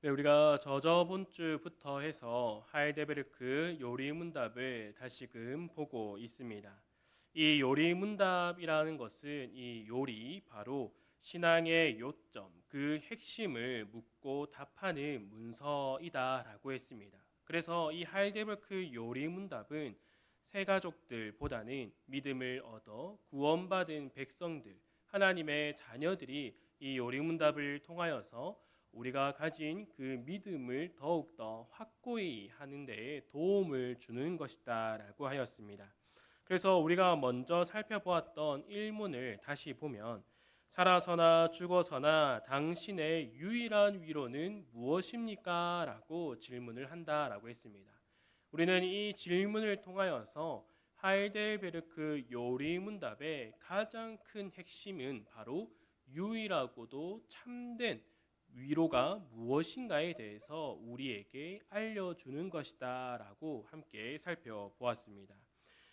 네, 우리가 저저번 주부터 해서 하이데베르크 요리 문답을 다시금 보고 있습니다. 이 요리 문답이라는 것은 이 요리 바로 신앙의 요점, 그 핵심을 묻고 답하는 문서이다라고 했습니다. 그래서 이 하이데베르크 요리 문답은 새 가족들보다는 믿음을 얻어 구원받은 백성들, 하나님의 자녀들이 이 요리 문답을 통하여서 우리가 가진 그 믿음을 더욱더 확고히 하는 데 도움을 주는 것이다라고 하였습니다. 그래서 우리가 먼저 살펴보았던 일문을 다시 보면 살아서나 죽어서나 당신의 유일한 위로는 무엇입니까? 라고 질문을 한다라고 했습니다. 우리는 이 질문을 통하여서 하이델베르크 요리문답의 가장 큰 핵심은 바로 유일하고도 참된 위로가 무엇인가에 대해서 우리에게 알려주는 것이다 라고 함께 살펴보았습니다.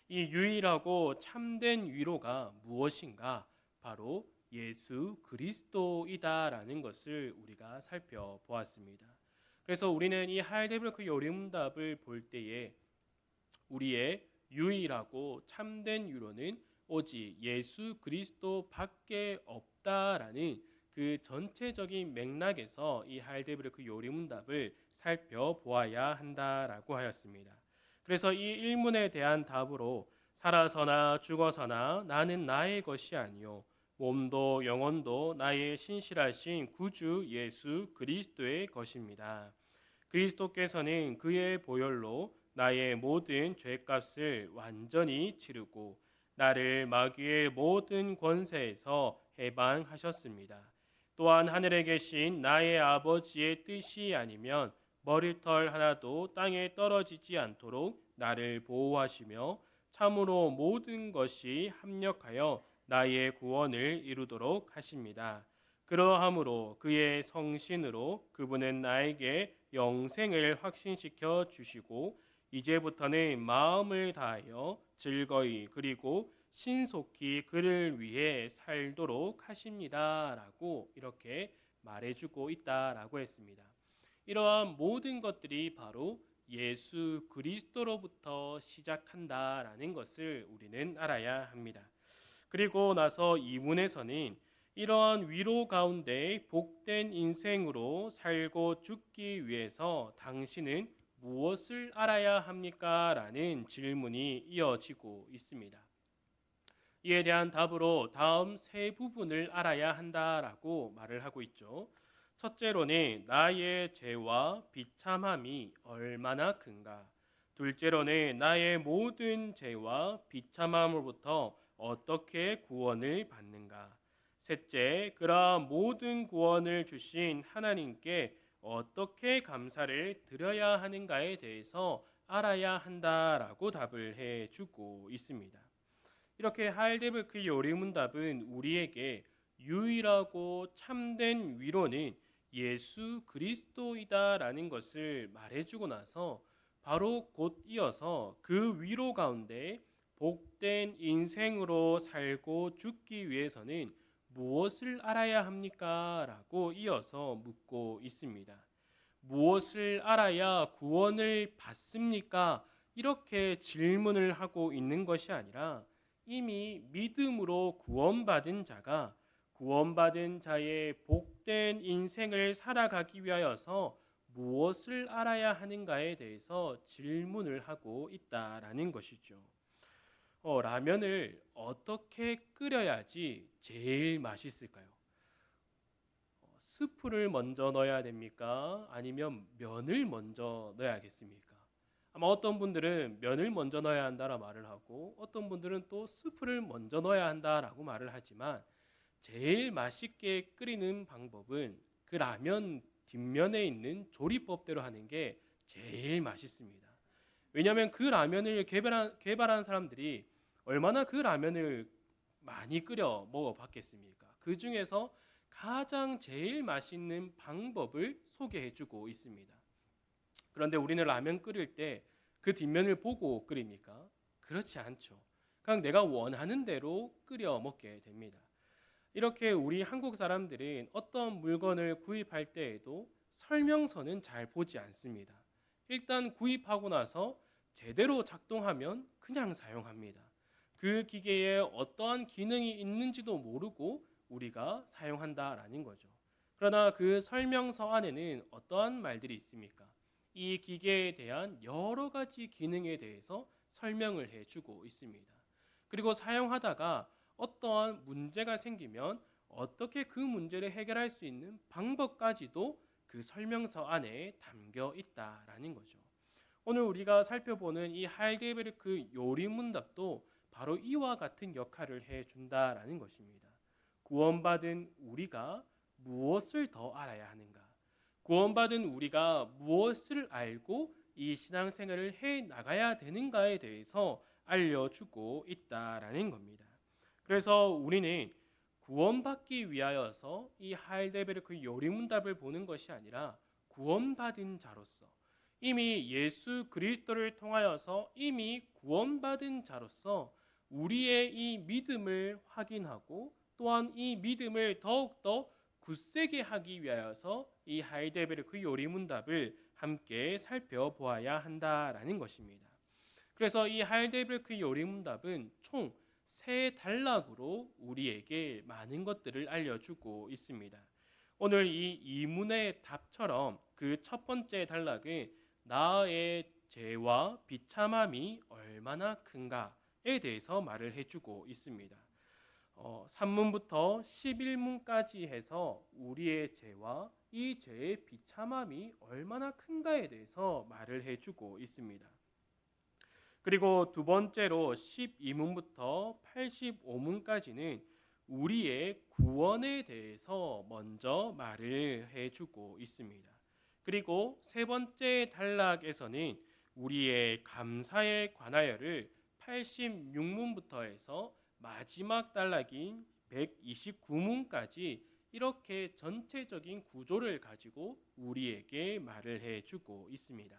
이 유일하고 참된 위로가 무엇인가? 바로 예수 그리스도이다라는 것을 우리가 살펴보았습니다. 그래서 우리는 이 하이데베르크 요리문답을 볼 때에 우리의 유일하고 참된 위로는 오직 예수 그리스도밖에 없다라는 그 전체적인 맥락에서 이 하이데베르크 요리문답을 살펴보아야 한다라고 하였습니다. 그래서 이 일문에 대한 답으로 살아서나 죽어서나 나는 나의 것이 아니요 몸도 영혼도 나의 신실하신 구주 예수 그리스도의 것입니다. 그리스도께서는 그의 보혈로 나의 모든 죄값을 완전히 치르고 나를 마귀의 모든 권세에서 해방하셨습니다. 또한 하늘에 계신 나의 아버지의 뜻이 아니면 머리털 하나도 땅에 떨어지지 않도록 나를 보호하시며 참으로 모든 것이 합력하여 나의 구원을 이루도록 하십니다. 그러함으로 그의 성신으로 그분은 나에게 영생을 확신시켜 주시고 이제부터는 마음을 다하여 즐거이 그리고 신속히 그를 위해 살도록 하십니다. 라고 이렇게 말해주고 있다라고 했습니다. 이러한 모든 것들이 바로 예수 그리스도로부터 시작한다라는 것을 우리는 알아야 합니다. 그리고 나서 이문에서는 이러한 위로 가운데 복된 인생으로 살고 죽기 위해서 당신은 무엇을 알아야 합니까? 라는 질문이 이어지고 있습니다. 이에 대한 답으로 다음 세 부분을 알아야 한다라고 말을 하고 있죠. 첫째로는 나의 죄와 비참함이 얼마나 큰가. 둘째로는 나의 모든 죄와 비참함으로부터 어떻게 구원을 받는가. 셋째, 그러한 모든 구원을 주신 하나님께 어떻게 감사를 드려야 하는가에 대해서 알아야 한다라고 답을 해주고 있습니다. 이렇게 하이데베르크 요리문답은 우리에게 유일하고 참된 위로는 예수 그리스도이다라는 것을 말해주고 나서 바로 곧 이어서 그 위로 가운데 복된 인생으로 살고 죽기 위해서는 무엇을 알아야 합니까? 라고 이어서 묻고 있습니다. 무엇을 알아야 구원을 받습니까? 이렇게 질문을 하고 있는 것이 아니라 이미 믿음으로 구원받은 자가 구원받은 자의 복된 인생을 살아가기 위하여서 무엇을 알아야 하는가에 대해서 질문을 하고 있다라는 것이죠. 라면을 어떻게 끓여야지 제일 맛있을까요? 스프를 먼저 넣어야 됩니까? 아니면 면을 먼저 넣어야겠습니까? 아마 어떤 분들은 면을 먼저 넣어야 한다라 말을 하고 어떤 분들은 또 스프를 먼저 넣어야 한다라고 말을 하지만 제일 맛있게 끓이는 방법은 그 라면 뒷면에 있는 조리법대로 하는 게 제일 맛있습니다. 왜냐하면 그 라면을 개발한 사람들이 얼마나 그 라면을 많이 끓여 먹어봤겠습니까? 그 중에서 가장 제일 맛있는 방법을 소개해주고 있습니다. 그런데 우리는 라면 끓일 때 그 뒷면을 보고 끓입니까? 그렇지 않죠. 그냥 내가 원하는 대로 끓여 먹게 됩니다. 이렇게 우리 한국 사람들은 어떤 물건을 구입할 때에도 설명서는 잘 보지 않습니다. 일단 구입하고 나서 제대로 작동하면 그냥 사용합니다. 그 기계에 어떠한 기능이 있는지도 모르고 우리가 사용한다라는 거죠. 그러나 그 설명서 안에는 어떠한 말들이 있습니까? 이 기계에 대한 여러 가지 기능에 대해서 설명을 해주고 있습니다. 그리고 사용하다가 어떠한 문제가 생기면 어떻게 그 문제를 해결할 수 있는 방법까지도 그 설명서 안에 담겨 있다라는 거죠. 오늘 우리가 살펴보는 이 하이델베르크 요리문답도 바로 이와 같은 역할을 해준다라는 것입니다. 구원받은 우리가 무엇을 더 알아야 하는가? 구원받은 우리가 무엇을 알고 이 신앙생활을 해 나가야 되는가에 대해서 알려주고 있다라는 겁니다. 그래서 우리는 구원받기 위하여서 이 하이델베르크 요리문답을 보는 것이 아니라 구원받은 자로서 이미 예수 그리스도를 통하여서 이미 구원받은 자로서 우리의 이 믿음을 확인하고 또한 이 믿음을 더욱더 굳세게 하기 위하여서 이 하이델베르크 요리문답을 함께 살펴보아야 한다라는 것입니다. 그래서 이 하이델베르크 요리문답은 총 3단락으로 우리에게 많은 것들을 알려주고 있습니다. 오늘 이 이문의 답처럼 그 첫 번째 단락은 나의 죄와 비참함이 얼마나 큰가에 대해서 말을 해주고 있습니다. 3문부터 11문까지 해서 우리의 죄와 이 죄의 비참함이 얼마나 큰가에 대해서 말을 해주고 있습니다. 그리고 두 번째로 12문부터 85문까지는 우리의 구원에 대해서 먼저 말을 해주고 있습니다. 그리고 세 번째 단락에서는 우리의 감사에 관하여를 86문부터 해서 마지막 단락인 129문까지 이렇게 전체적인 구조를 가지고 우리에게 말을 해주고 있습니다.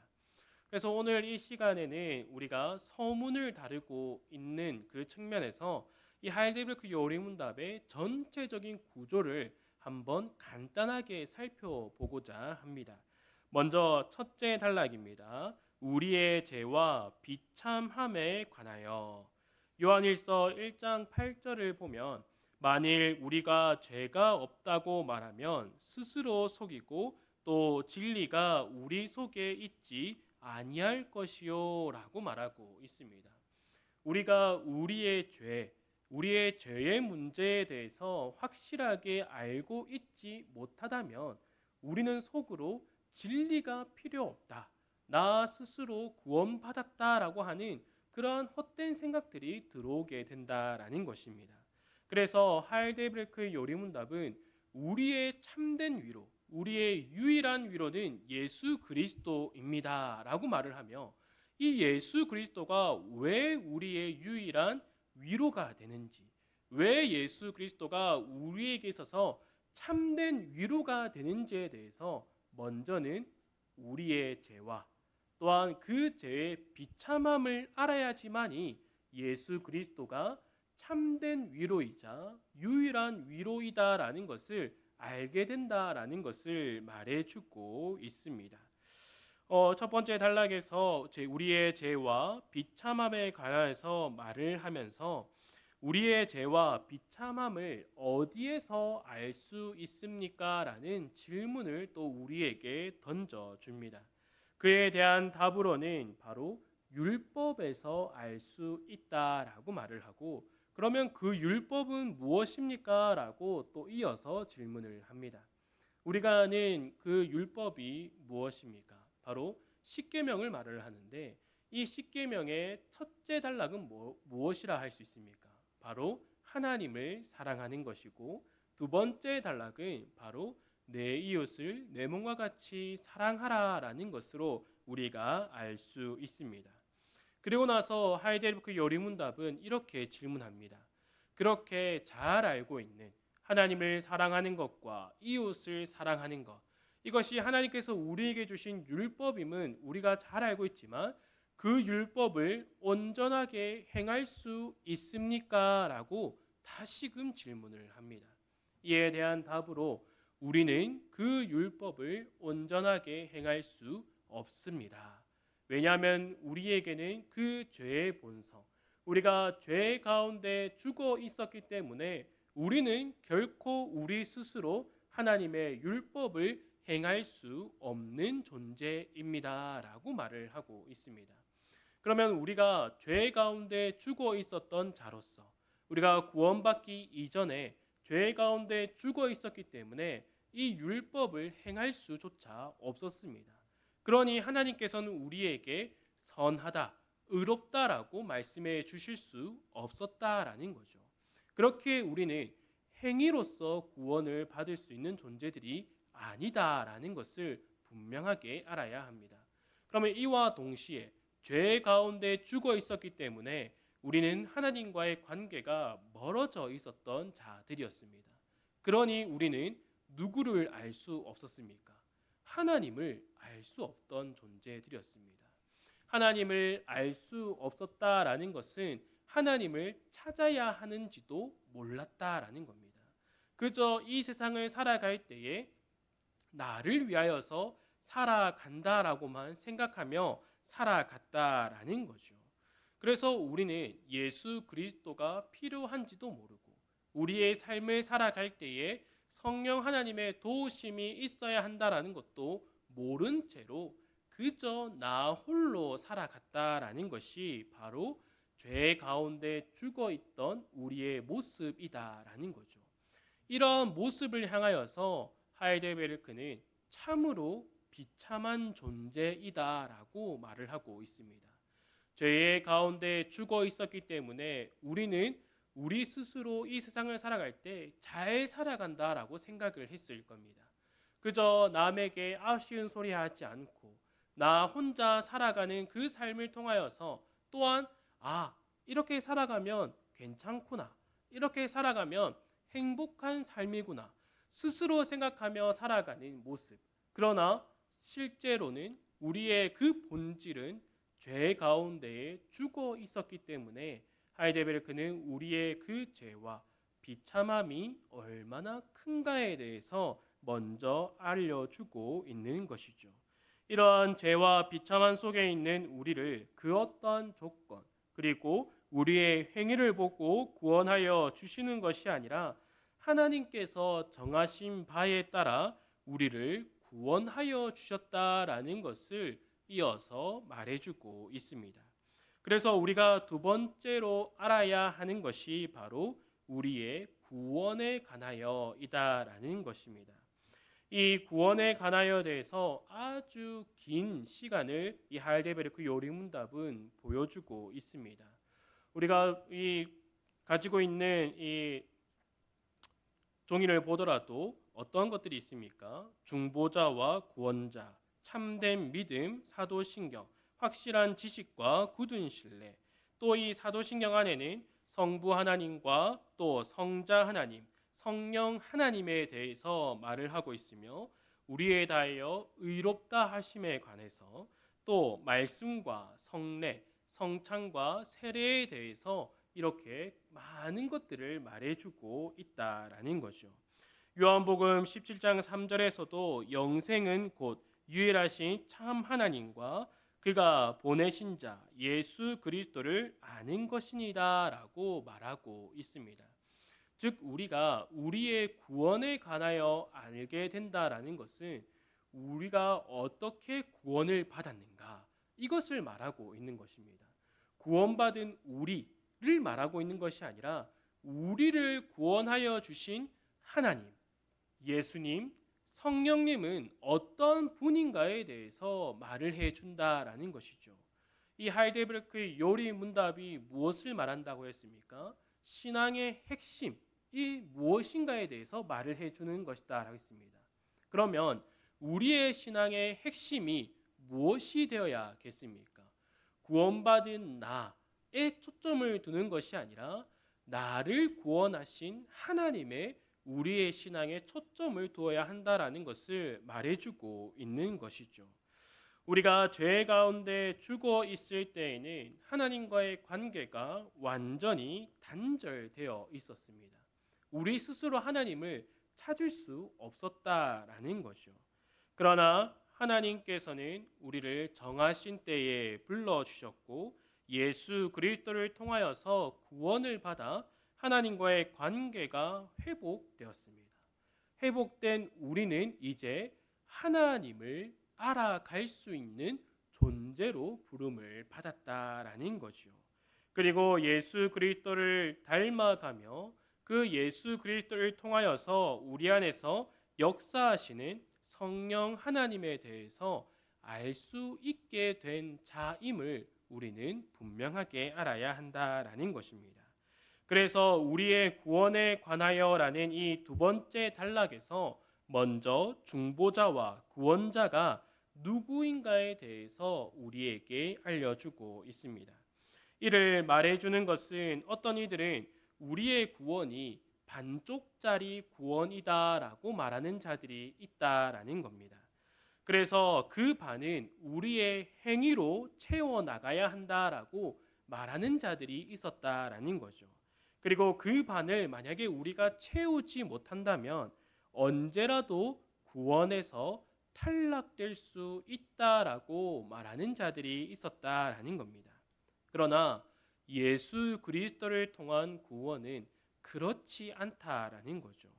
그래서 오늘 이 시간에는 우리가 서문을 다루고 있는 그 측면에서 이 하이델베르크 요리문답의 전체적인 구조를 한번 간단하게 살펴보고자 합니다. 먼저 첫째 단락입니다. 우리의 죄와 비참함에 관하여. 요한일서 1장 8절을 보면 만일 우리가 죄가 없다고 말하면 스스로 속이고 또 진리가 우리 속에 있지 아니할 것이요 라고 말하고 있습니다. 우리가 우리의 죄의 문제에 대해서 확실하게 알고 있지 못하다면 우리는 속으로 진리가 필요 없다, 나 스스로 구원받았다라고 하는 그러한 헛된 생각들이 들어오게 된다라는 것입니다. 그래서 하이델베르크 요리문답은 우리의 참된 위로, 우리의 유일한 위로는 예수 그리스도입니다 라고 말을 하며 이 예수 그리스도가 왜 우리의 유일한 위로가 되는지, 왜 예수 그리스도가 우리에게 있어서 참된 위로가 되는지에 대해서 먼저는 우리의 죄와 또한 그 죄의 비참함을 알아야지만이 예수 그리스도가 참된 위로이자 유일한 위로이다라는 것을 알게 된다라는 것을 말해주고 있습니다. 첫 번째 단락에서 우리의 죄와 비참함에 관해서 말을 하면서 우리의 죄와 비참함을 어디에서 알 수 있습니까? 라는 질문을 또 우리에게 던져줍니다. 그에 대한 답으로는 바로 율법에서 알 수 있다라고 말을 하고, 그러면 그 율법은 무엇입니까? 라고 또 이어서 질문을 합니다. 우리가 아는 그 율법이 무엇입니까? 바로 십계명을 말을 하는데 이 십계명의 첫째 단락은 무엇이라 할 수 있습니까? 바로 하나님을 사랑하는 것이고, 두 번째 단락은 바로 내 이웃을 내 몸과 같이 사랑하라라는 것으로 우리가 알 수 있습니다. 그리고 나서 하이델베르크 요리문답은 이렇게 질문합니다. 그렇게 잘 알고 있는 하나님을 사랑하는 것과 이웃을 사랑하는 것, 이것이 하나님께서 우리에게 주신 율법임은 우리가 잘 알고 있지만 그 율법을 온전하게 행할 수 있습니까? 라고 다시금 질문을 합니다. 이에 대한 답으로 우리는 그 율법을 온전하게 행할 수 없습니다. 왜냐하면 우리에게는 그 죄의 본성, 우리가 죄 가운데 죽어 있었기 때문에 우리는 결코 우리 스스로 하나님의 율법을 행할 수 없는 존재입니다라고 말을 하고 있습니다. 그러면 우리가 죄 가운데 죽어 있었던 자로서 우리가 구원받기 이전에 죄 가운데 죽어 있었기 때문에 이 율법을 행할 수조차 없었습니다. 그러니 하나님께서는 우리에게 선하다, 의롭다라고 말씀해 주실 수 없었다라는 거죠. 그렇게 우리는 행위로서 구원을 받을 수 있는 존재들이 아니다라는 것을 분명하게 알아야 합니다. 그러면 이와 동시에 죄 가운데 죽어 있었기 때문에 우리는 하나님과의 관계가 멀어져 있었던 자들이었습니다. 그러니 우리는 누구를 알 수 없었습니까? 하나님을 알 수 없던 존재들이었습니다. 하나님을 알 수 없었다라는 것은 하나님을 찾아야 하는지도 몰랐다라는 겁니다. 그저 이 세상을 살아갈 때에 나를 위하여서 살아간다라고만 생각하며 살아갔다라는 거죠. 그래서 우리는 예수 그리스도가 필요한지도 모르고 우리의 삶을 살아갈 때에 성령 하나님의 도우심이 있어야 한다라는 것도 모른 채로 그저 나 홀로 살아갔다라는 것이 바로 죄 가운데 죽어 있던 우리의 모습이다라는 거죠. 이런 모습을 향하여서 하이델베르크는 참으로 비참한 존재이다라고 말을 하고 있습니다. 죄의 가운데 죽어 있었기 때문에 우리는 우리 스스로 이 세상을 살아갈 때 잘 살아간다라고 생각을 했을 겁니다. 그저 남에게 아쉬운 소리 하지 않고 나 혼자 살아가는 그 삶을 통하여서 또한 이렇게 살아가면 괜찮구나. 이렇게 살아가면 행복한 삶이구나. 스스로 생각하며 살아가는 모습. 그러나 실제로는 우리의 그 본질은 죄 가운데에 죽어 있었기 때문에 하이델베르크는 우리의 그 죄와 비참함이 얼마나 큰가에 대해서 먼저 알려주고 있는 것이죠. 이러한 죄와 비참함 속에 있는 우리를 그 어떤 조건 그리고 우리의 행위를 보고 구원하여 주시는 것이 아니라 하나님께서 정하신 바에 따라 우리를 구원하여 주셨다라는 것을 이어서 말해주고 있습니다. 그래서 우리가 두 번째로 알아야 하는 것이 바로 우리의 구원에 관하여이다라는 것입니다. 이 구원에 관하여 대해서 아주 긴 시간을 이 하이델베르크 요리문답은 보여주고 있습니다. 우리가 가지고 있는 이 종이를 보더라도 어떤 것들이 있습니까? 중보자와 구원자, 참된 믿음, 사도신경, 확실한 지식과 굳은 신뢰. 또 이 사도신경 안에는 성부 하나님과 또 성자 하나님, 성령 하나님에 대해서 말을 하고 있으며 우리에 대하여 의롭다 하심에 관해서 또 말씀과 성례, 성찬과 세례에 대해서 이렇게 많은 것들을 말해주고 있다라는 거죠. 요한복음 17장 3절에서도 영생은 곧 유일하신 참 하나님과 그가 보내신 자 예수 그리스도를 아는 것이니다라고 말하고 있습니다. 즉 우리가 우리의 구원에 관하여 알게 된다라는 것은 우리가 어떻게 구원을 받았는가 이것을 말하고 있는 것입니다. 구원받은 우리를 말하고 있는 것이 아니라 우리를 구원하여 주신 하나님, 예수님, 성령님은 어떤 분인가에 대해서 말을 해준다라는 것이죠. 이 하이델베르크의 요리 문답이 무엇을 말한다고 했습니까? 신앙의 핵심이 무엇인가에 대해서 말을 해주는 것이다 라고 했습니다. 그러면 우리의 신앙의 핵심이 무엇이 되어야겠습니까? 구원받은 나에 초점을 두는 것이 아니라 나를 구원하신 하나님의 우리의 신앙에 초점을 두어야 한다라는 것을 말해주고 있는 것이죠. 우리가 죄 가운데 죽어 있을 때에는 하나님과의 관계가 완전히 단절되어 있었습니다. 우리 스스로 하나님을 찾을 수 없었다라는 거죠. 그러나 하나님께서는 우리를 정하신 때에 불러주셨고 예수 그리스도를 통하여서 구원을 받아 하나님과의 관계가 회복되었습니다. 회복된 우리는 이제 하나님을 알아갈 수 있는 존재로 부름을 받았다라는 거죠. 그리고 예수 그리스도를 닮아가며 그 예수 그리스도를 통하여서 우리 안에서 역사하시는 성령 하나님에 대해서 알 수 있게 된 자임을 우리는 분명하게 알아야 한다라는 것입니다. 그래서 우리의 구원에 관하여라는 이 두 번째 단락에서 먼저 중보자와 구원자가 누구인가에 대해서 우리에게 알려주고 있습니다. 이를 말해주는 것은 어떤 이들은 우리의 구원이 반쪽짜리 구원이다라고 말하는 자들이 있다라는 겁니다. 그래서 그 반은 우리의 행위로 채워나가야 한다라고 말하는 자들이 있었다라는 거죠. 그리고 그 반을 만약에 우리가 채우지 못한다면 언제라도 구원에서 탈락될 수 있다라고 말하는 자들이 있었다라는 겁니다. 그러나 예수 그리스도를 통한 구원은 그렇지 않다라는 거죠.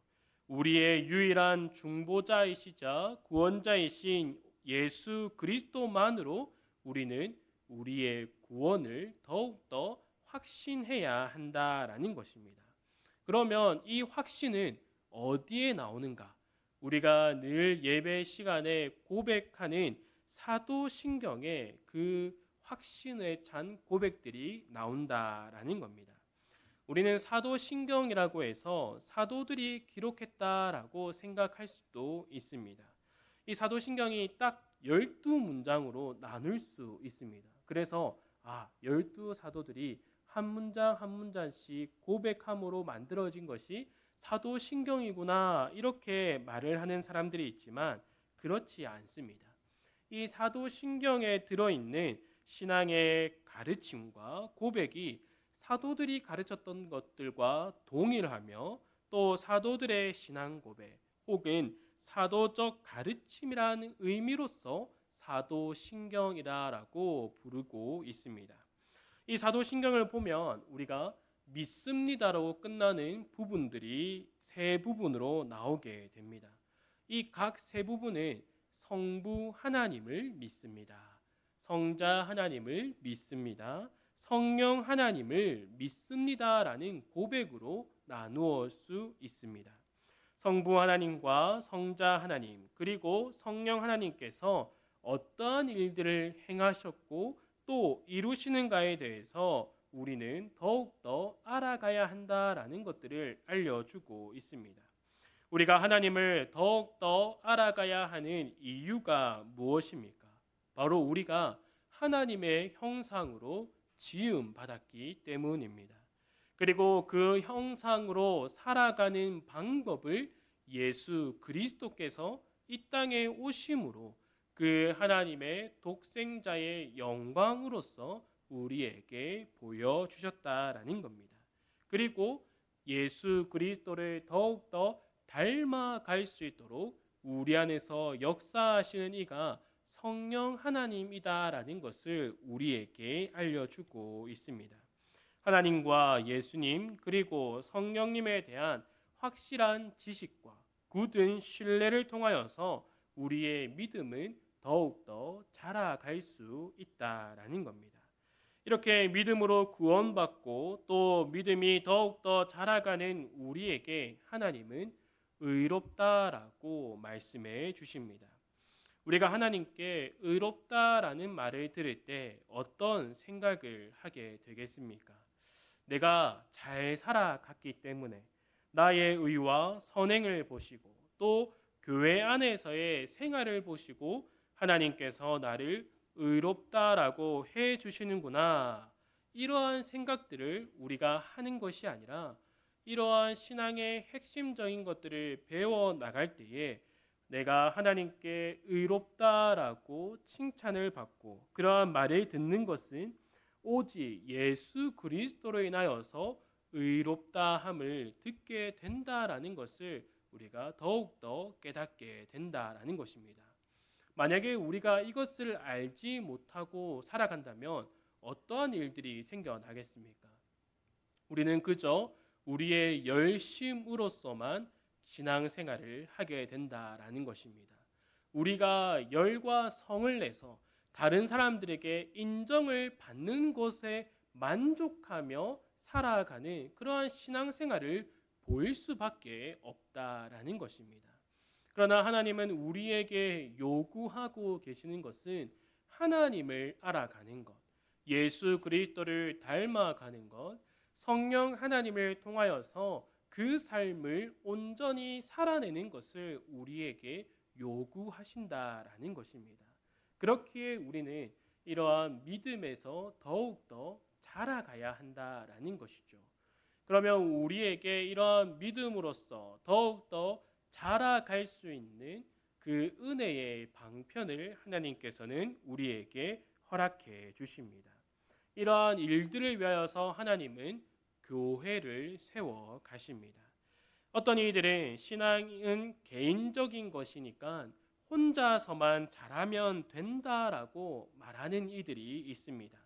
우리의 유일한 중보자이시자 구원자이신 예수 그리스도만으로 우리는 우리의 구원을 더욱더 확신해야 한다라는 것입니다. 그러면 이 확신은 어디에 나오는가? 우리가 늘 예배 시간에 고백하는 사도신경에 그 확신에 찬 고백들이 나온다라는 겁니다. 우리는 사도신경이라고 해서 사도들이 기록했다라고 생각할 수도 있습니다. 이 사도신경이 딱 12문장으로 나눌 수 있습니다. 그래서 12사도들이 한 문장 한 문장씩 고백함으로 만들어진 것이 사도신경이구나 이렇게 말을 하는 사람들이 있지만 그렇지 않습니다. 이 사도신경에 들어있는 신앙의 가르침과 고백이 사도들이 가르쳤던 것들과 동일하며 또 사도들의 신앙 고백 혹은 사도적 가르침이라는 의미로서 사도신경이라고 부르고 있습니다. 이 사도신경을 보면 우리가 믿습니다로 끝나는 부분들이 세 부분으로 나오게 됩니다. 이 각 세 부분은 성부 하나님을 믿습니다. 성자 하나님을 믿습니다. 성령 하나님을 믿습니다라는 고백으로 나누어 수 있습니다. 성부 하나님과 성자 하나님 그리고 성령 하나님께서 어떠한 일들을 행하셨고 또 이루시는가에 대해서 우리는 더욱더 알아가야 한다라는 것들을 알려주고 있습니다. 우리가 하나님을 더욱더 알아가야 하는 이유가 무엇입니까? 바로 우리가 하나님의 형상으로 지음 받았기 때문입니다. 그리고 그 형상으로 살아가는 방법을 예수 그리스도께서 이 땅에 오심으로 그 하나님의 독생자의 영광으로서 우리에게 보여주셨다라는 겁니다. 그리고 예수 그리스도를 더욱더 닮아갈 수 있도록 우리 안에서 역사하시는 이가 성령 하나님이다라는 것을 우리에게 알려주고 있습니다. 하나님과 예수님 그리고 성령님에 대한 확실한 지식과 굳은 신뢰를 통하여서 우리의 믿음은 더욱더 자라갈 수 있다라는 겁니다. 이렇게 믿음으로 구원받고 또 믿음이 더욱더 자라가는 우리에게 하나님은 의롭다라고 말씀해 주십니다. 우리가 하나님께 의롭다라는 말을 들을 때 어떤 생각을 하게 되겠습니까? 내가 잘 살아갔기 때문에 나의 의와 선행을 보시고 또 교회 안에서의 생활을 보시고 하나님께서 나를 의롭다라고 해 주시는구나. 이러한 생각들을 우리가 하는 것이 아니라 이러한 신앙의 핵심적인 것들을 배워 나갈 때에 내가 하나님께 의롭다라고 칭찬을 받고 그러한 말을 듣는 것은 오직 예수 그리스도로 인하여서 의롭다함을 듣게 된다라는 것을 우리가 더욱더 깨닫게 된다라는 것입니다. 만약에 우리가 이것을 알지 못하고 살아간다면 어떠한 일들이 생겨나겠습니까? 우리는 그저 우리의 열심으로서만 신앙생활을 하게 된다라는 것입니다. 우리가 열과 성을 내서 다른 사람들에게 인정을 받는 것에 만족하며 살아가는 그러한 신앙생활을 보일 수밖에 없다라는 것입니다. 그러나 하나님은 우리에게 요구하고 계시는 것은 하나님을 알아가는 것, 예수 그리스도를 닮아가는 것, 성령 하나님을 통하여서 그 삶을 온전히 살아내는 것을 우리에게 요구하신다라는 것입니다. 그렇기에 우리는 이러한 믿음에서 더욱더 자라가야 한다라는 것이죠. 그러면 우리에게 이러한 믿음으로써 더욱더 자라갈 수 있는 그 은혜의 방편을 하나님께서는 우리에게 허락해 주십니다. 이러한 일들을 위하여서 하나님은 교회를 세워 가십니다. 어떤 이들은 신앙은 개인적인 것이니까 혼자서만 잘하면 된다라고 말하는 이들이 있습니다.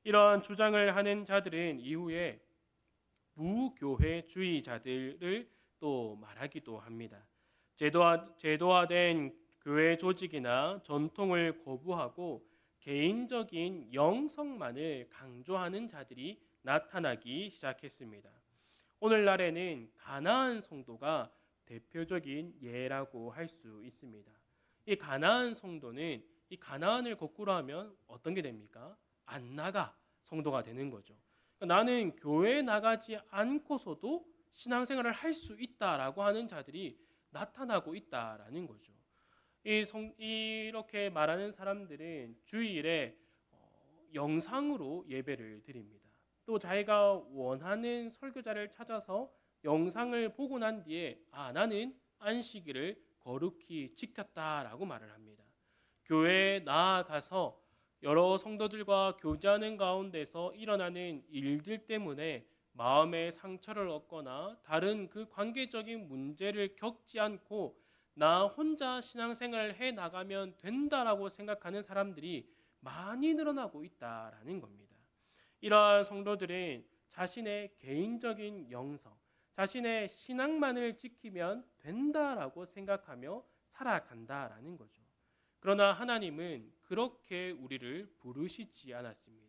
이런 주장을 하는 자들은 이후에 무교회주의자들을 또 말하기도 합니다. 제도화된 교회 조직이나 전통을 거부하고 개인적인 영성만을 강조하는 자들이 나타나기 시작했습니다. 오늘날에는 가나안 성도가 대표적인 예라고 할 수 있습니다. 이 가나안 성도는 이 가나안을 거꾸로 하면 어떤 게 됩니까? 안 나가 성도가 되는 거죠. 그러니까 나는 교회에 나가지 않고서도 신앙생활을 할 수 있다라고 하는 자들이 나타나고 있다라는 거죠. 이렇게 말하는 사람들은 주일에 영상으로 예배를 드립니다. 또 자기가 원하는 설교자를 찾아서 영상을 보고 난 뒤에 나는 안식일을 거룩히 지켰다라고 말을 합니다. 교회에 나아가서 여러 성도들과 교제하는 가운데서 일어나는 일들 때문에 마음의 상처를 얻거나 다른 그 관계적인 문제를 겪지 않고 나 혼자 신앙생활을 해 나가면 된다라고 생각하는 사람들이 많이 늘어나고 있다라는 겁니다. 이러한 성도들은 자신의 개인적인 영성, 자신의 신앙만을 지키면 된다라고 생각하며 살아간다라는 거죠. 그러나 하나님은 그렇게 우리를 부르시지 않았습니다.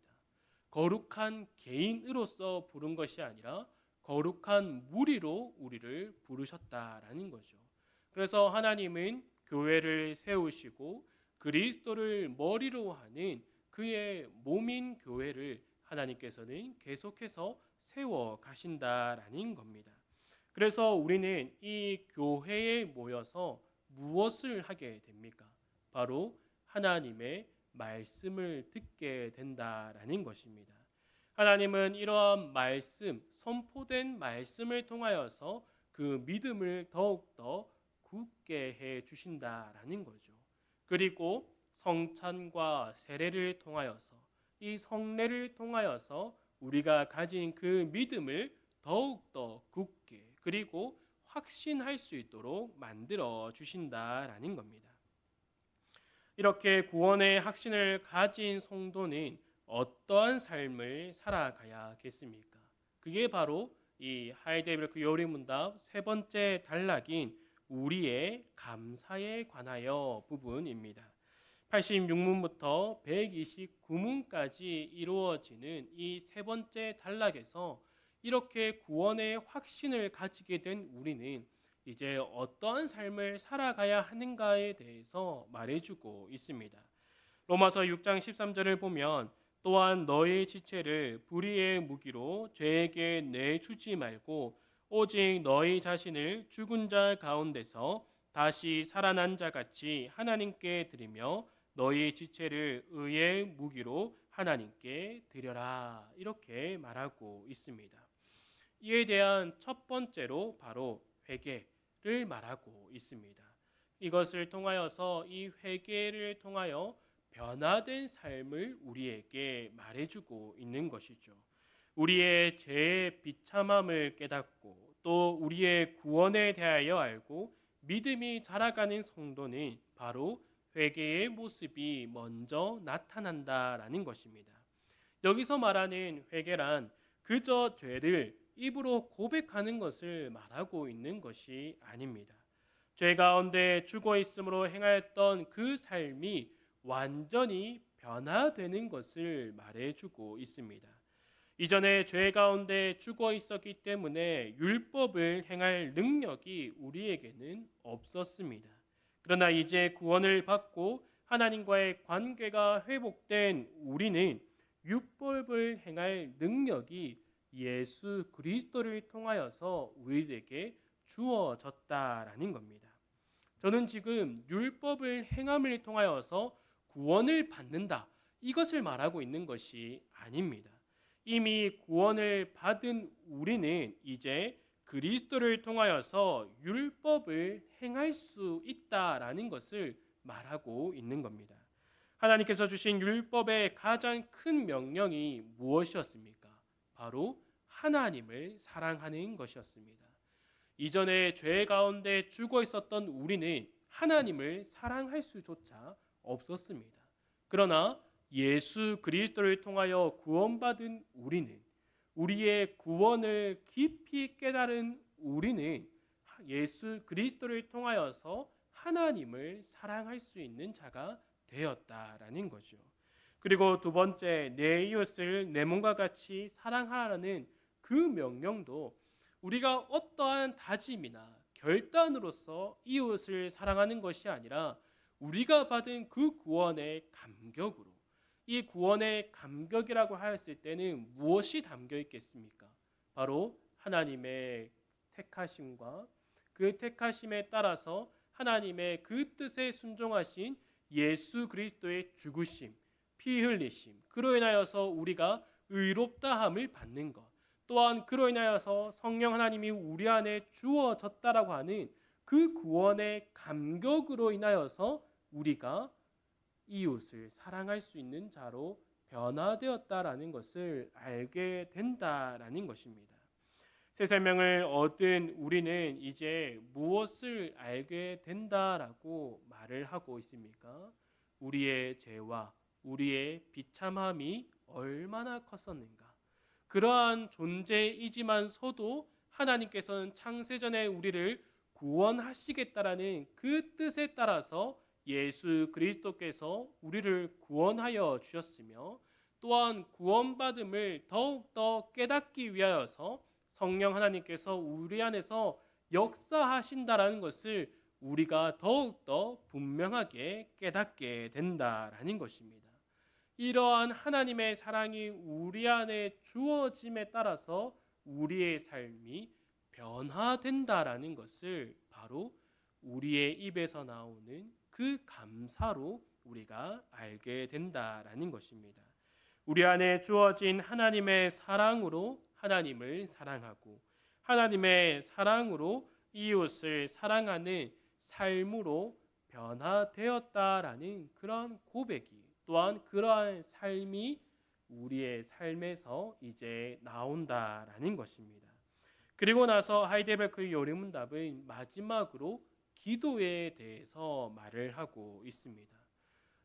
거룩한 개인으로서 부른 것이 아니라 거룩한 무리로 우리를 부르셨다라는 거죠. 그래서 하나님은 교회를 세우시고 그리스도를 머리로 하는 그의 몸인 교회를 하나님께서는 계속해서 세워 가신다라는 겁니다. 그래서 우리는 이 교회에 모여서 무엇을 하게 됩니까? 바로 하나님의 말씀을 듣게 된다라는 것입니다. 하나님은 이러한 말씀, 선포된 말씀을 통하여서 그 믿음을 더욱더 굳게 해 주신다라는 거죠. 그리고 성찬과 세례를 통하여서 이 성례를 통하여서 우리가 가진 그 믿음을 더욱더 굳게 그리고 확신할 수 있도록 만들어 주신다라는 겁니다. 이렇게 구원의 확신을 가진 성도는 어떠한 삶을 살아가야겠습니까? 그게 바로 이 하이데벨크 요리문답 세 번째 단락인 우리의 감사에 관하여 부분입니다. 86문부터 129문까지 이루어지는 이 세 번째 단락에서 이렇게 구원의 확신을 가지게 된 우리는 이제 어떠한 삶을 살아가야 하는가에 대해서 말해주고 있습니다. 로마서 6장 13절을 보면 또한 너의 지체를 불의의 무기로 죄에게 내주지 말고 오직 너희 자신을 죽은 자 가운데서 다시 살아난 자 같이 하나님께 드리며 너희 지체를 의의 무기로 하나님께 드려라 이렇게 말하고 있습니다. 이에 대한 첫 번째로 바로 회개를 말하고 있습니다. 이것을 통하여서 이 회개를 통하여 변화된 삶을 우리에게 말해주고 있는 것이죠. 우리의 죄의 비참함을 깨닫고 또 우리의 구원에 대하여 알고 믿음이 자라가는 성도는 바로 회개의 모습이 먼저 나타난다라는 것입니다. 여기서 말하는 회개란 그저 죄를 입으로 고백하는 것을 말하고 있는 것이 아닙니다. 죄 가운데 죽어 있음으로 행하였던 그 삶이 완전히 변화되는 것을 말해주고 있습니다. 이전에 죄 가운데 죽어 있었기 때문에 율법을 행할 능력이 우리에게는 없었습니다. 그러나 이제 구원을 받고 하나님과의 관계가 회복된 우리는 율법을 행할 능력이 예수 그리스도를 통하여서 우리에게 주어졌다라는 겁니다. 저는 지금 율법을 행함을 통하여서 구원을 받는다, 이것을 말하고 있는 것이 아닙니다. 이미 구원을 받은 우리는 이제 그리스도를 통하여서 율법을 행할 수 있다라는 것을 말하고 있는 겁니다. 하나님께서 주신 율법의 가장 큰 명령이 무엇이었습니까? 바로 하나님을 사랑하는 것이었습니다. 이전에 죄 가운데 죽어 있었던 우리는 하나님을 사랑할 수조차 없었습니다. 그러나 예수 그리스도를 통하여 구원받은 우리는, 우리의 구원을 깊이 깨달은 우리는 예수 그리스도를 통하여서 하나님을 사랑할 수 있는 자가 되었다라는 거죠. 그리고 두 번째, 내 이웃을 내 몸과 같이 사랑하라는 그 명령도 우리가 어떠한 다짐이나 결단으로서 이웃을 사랑하는 것이 아니라 우리가 받은 그 구원의 감격으로, 이 구원의 감격이라고 하였을 때는 무엇이 담겨 있겠습니까? 바로 하나님의 택하심과 그 택하심에 따라서 하나님의 그 뜻에 순종하신 예수 그리스도의 죽으심, 피 흘리심, 그로 인하여서 우리가 의롭다함을 받는 것, 또한 그로 인하여서 성령 하나님이 우리 안에 주어졌다라고 하는 그 구원의 감격으로 인하여서 우리가 이웃을 사랑할 수 있는 자로 변화되었다라는 것을 알게 된다라는 것입니다. 새 생명을 얻은 우리는 이제 무엇을 알게 된다라고 말을 하고 있습니까? 우리의 죄와 우리의 비참함이 얼마나 컸었는가. 그러한 존재이지만서도 하나님께서는 창세전에 우리를 구원하시겠다라는 그 뜻에 따라서 예수 그리스도께서 우리를 구원하여 주셨으며, 또한 구원받음을 더욱더 깨닫기 위하여서 성령 하나님께서 우리 안에서 역사하신다라는 것을 우리가 더욱더 분명하게 깨닫게 된다라는 것입니다. 이러한 하나님의 사랑이 우리 안에 주어짐에 따라서 우리의 삶이 변화된다라는 것을 바로 우리의 입에서 나오는 그 감사로 우리가 알게 된다라는 것입니다. 우리 안에 주어진 하나님의 사랑으로 하나님을 사랑하고 하나님의 사랑으로 이웃을 사랑하는 삶으로 변화되었다라는 그런 고백이, 또한 그러한 삶이 우리의 삶에서 이제 나온다라는 것입니다. 그리고 나서 하이델베르크의 요리문답은 마지막으로 기도에 대해서 말을 하고 있습니다.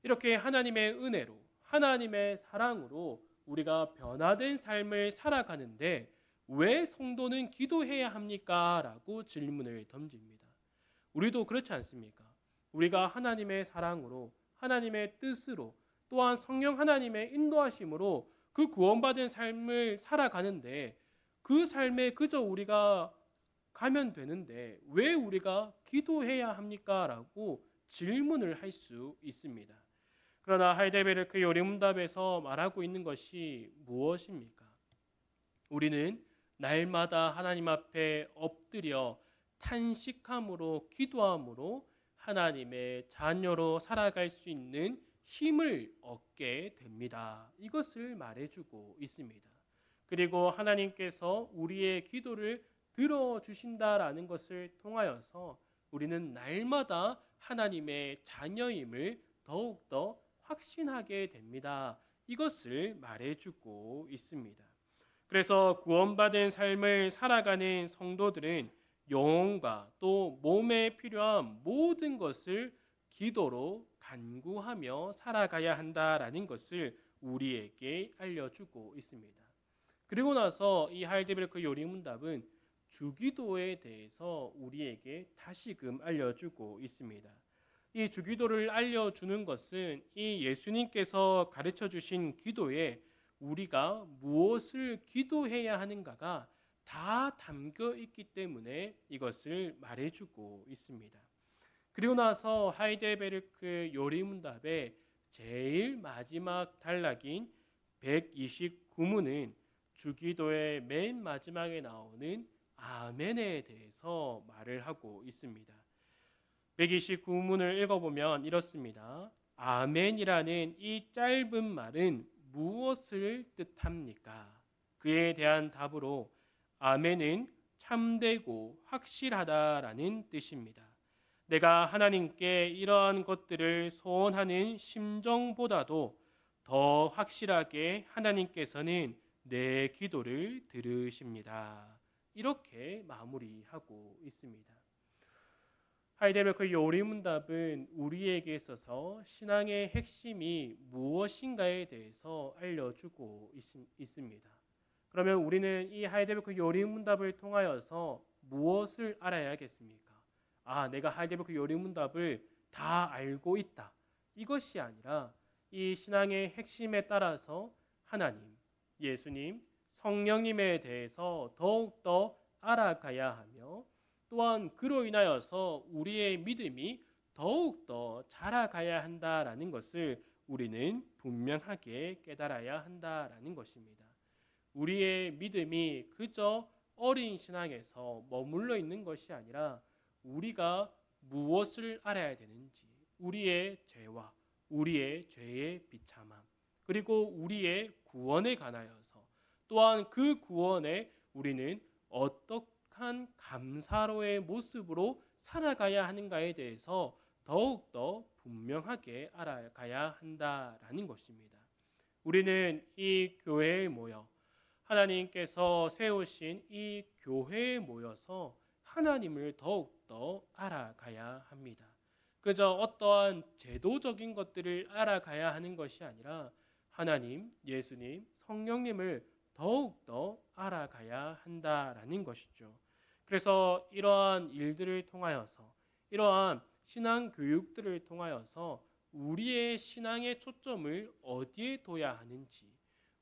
이렇게 하나님의 은혜로, 하나님의 사랑으로 우리가 변화된 삶을 살아가는데 왜 성도는 기도해야 합니까? 라고 질문을 던집니다. 우리도 그렇지 않습니까? 우리가 하나님의 사랑으로, 하나님의 뜻으로, 또한 성령 하나님의 인도하심으로 그 구원받은 삶을 살아가는데 그 삶에 그저 우리가 가면 되는데 왜 우리가 기도해야 합니까? 라고 질문을 할 수 있습니다. 그러나 하이델베르크 요리문답에서 말하고 있는 것이 무엇입니까? 우리는 날마다 하나님 앞에 엎드려 탄식함으로, 기도함으로 하나님의 자녀로 살아갈 수 있는 힘을 얻게 됩니다. 이것을 말해주고 있습니다. 그리고 하나님께서 우리의 기도를 들어주신다라는 것을 통하여서 우리는 날마다 하나님의 자녀임을 더욱더 확신하게 됩니다. 이것을 말해주고 있습니다. 그래서 구원받은 삶을 살아가는 성도들은 영혼과 또 몸에 필요한 모든 것을 기도로 간구하며 살아가야 한다라는 것을 우리에게 알려주고 있습니다. 그리고 나서 이 하이데베르크 요리문답은 주기도에 대해서 우리에게 다시금 알려주고 있습니다. 이 주기도를 알려주는 것은 이 예수님께서 가르쳐 주신 기도에 우리가 무엇을 기도해야 하는가가 다 담겨 있기 때문에 이것을 말해주고 있습니다. 그리고 나서 하이데베르크 요리문답의 제일 마지막 단락인 129문은 주기도의 맨 마지막에 나오는 아멘에 대해서 말을 하고 있습니다. 129문을 읽어보면 이렇습니다. 아멘이라는 이 짧은 말은 무엇을 뜻합니까? 그에 대한 답으로 아멘은 참되고 확실하다라는 뜻입니다. 내가 하나님께 이러한 것들을 소원하는 심정보다도 더 확실하게 하나님께서는 내 기도를 들으십니다. 이렇게 마무리하고 있습니다. 하이데베르크 요리문답은 우리에게 있어서 신앙의 핵심이 무엇인가에 대해서 알려주고 있습니다. 그러면 우리는 이 하이데베르크 요리문답을 통하여서 무엇을 알아야겠습니까? 내가 하이데베르크 요리문답을 다 알고 있다. 이것이 아니라 이 신앙의 핵심에 따라서 하나님, 예수님, 성령님에 대해서 더욱더 알아가야 하며 또한 그로 인하여서 우리의 믿음이 더욱더 자라가야 한다라는 것을 우리는 분명하게 깨달아야 한다라는 것입니다. 우리의 믿음이 그저 어린 신앙에서 머물러 있는 것이 아니라 우리가 무엇을 알아야 되는지, 우리의 죄와 우리의 죄의 비참함, 그리고 우리의 구원에 관하여서 또한 그 구원에 우리는 어떠한 감사로의 모습으로 살아가야 하는가에 대해서 더욱더 분명하게 알아가야 한다라는 것입니다. 우리는 이 교회에 모여 하나님께서 세우신 이 교회에 모여서 하나님을 더욱더 알아가야 합니다. 그저 어떠한 제도적인 것들을 알아가야 하는 것이 아니라 하나님, 예수님, 성령님을 더욱더 알아가야 한다라는 것이죠. 그래서 이러한 일들을 통하여서 이러한 신앙 교육들을 통하여서 우리의 신앙의 초점을 어디에 둬야 하는지,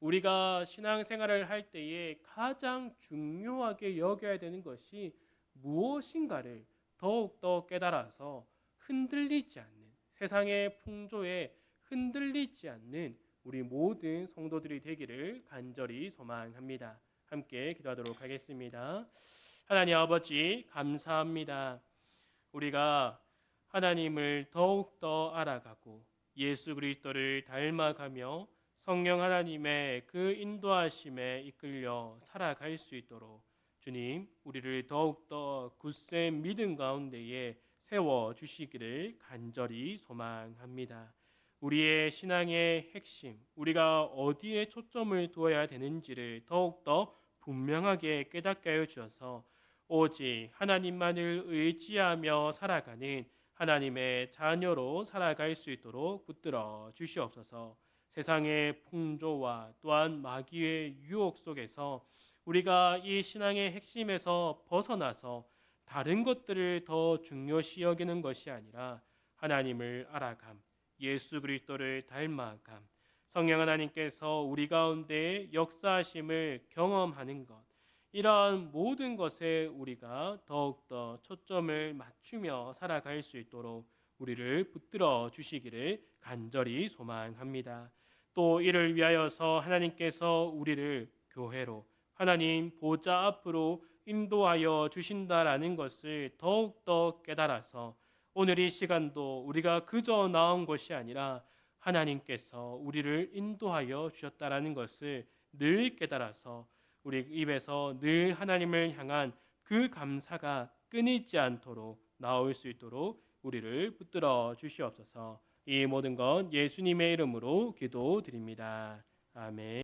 우리가 신앙생활을 할 때에 가장 중요하게 여겨야 되는 것이 무엇인가를 더욱더 깨달아서 흔들리지 않는, 세상의 풍조에 흔들리지 않는 우리 모든 성도들이 되기를 간절히 소망합니다. 함께 기도하도록 하겠습니다. 하나님 아버지 감사합니다. 우리가 하나님을 더욱더 알아가고 예수 그리스도를 닮아가며 성령 하나님의 그 인도하심에 이끌려 살아갈 수 있도록 주님 우리를 더욱더 굳센 믿음 가운데에 세워주시기를 간절히 소망합니다. 우리의 신앙의 핵심, 우리가 어디에 초점을 두어야 되는지를 더욱더 분명하게 깨닫게 하여 주셔서 오직 하나님만을 의지하며 살아가는 하나님의 자녀로 살아갈 수 있도록 붙들어 주시옵소서. 세상의 풍조와 또한 마귀의 유혹 속에서 우리가 이 신앙의 핵심에서 벗어나서 다른 것들을 더 중요시 여기는 것이 아니라 하나님을 알아감, 예수 그리스도를 닮아감, 성령 하나님께서 우리 가운데 역사하심을 경험하는 것, 이러한 모든 것에 우리가 더욱더 초점을 맞추며 살아갈 수 있도록 우리를 붙들어 주시기를 간절히 소망합니다. 또 이를 위하여서 하나님께서 우리를 교회로 하나님 보좌 앞으로 인도하여 주신다라는 것을 더욱더 깨달아서 오늘 이 시간도 우리가 그저 나온 것이 아니라 하나님께서 우리를 인도하여 주셨다라는 것을 늘 깨달아서 우리 입에서 늘 하나님을 향한 그 감사가 끊이지 않도록 나올 수 있도록 우리를 붙들어 주시옵소서. 이 모든 것 예수님의 이름으로 기도드립니다. 아멘.